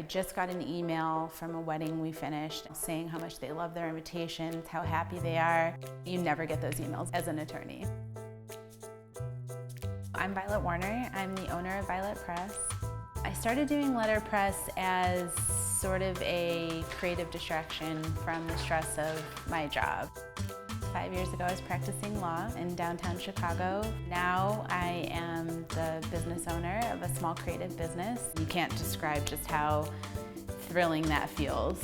I just got an email from a wedding we finished saying how much they love their invitations, how happy they are. You never get those emails as an attorney. I'm Violet Warner. I'm the owner of Violet Press. I started doing letterpress as sort of a creative distraction from the stress of my job. 5 years ago, I was practicing law in downtown Chicago. Now I am the business owner of a small creative business. You can't describe just how thrilling that feels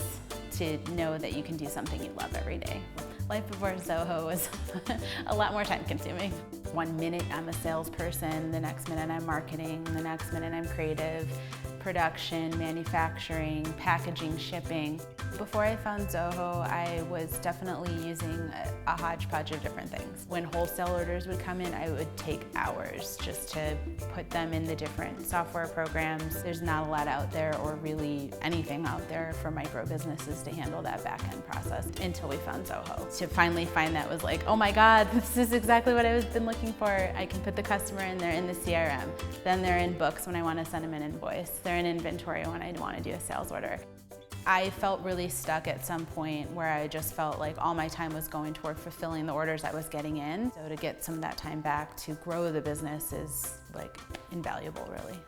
to know that you can do something you love every day. Life before Zoho was a lot more time consuming. 1 minute I'm a salesperson, the next minute I'm marketing, the next minute I'm creative, production, manufacturing, packaging, shipping. Before I found Zoho, I was definitely using a hodgepodge of different things. When wholesale orders would come in, I would take hours just to put them in the different software programs. There's not a lot out there, or really anything out there, for micro businesses to handle that back-end process until we found Zoho. To finally find that was like, oh my God, this is exactly what I've been looking for. I can put the customer in there in the CRM. Then they're in books when I want to send them an invoice. They're in inventory when I want to do a sales order. I felt really stuck at some point where I just felt like all my time was going toward fulfilling the orders I was getting in. So to get some of that time back to grow the business is like invaluable, really.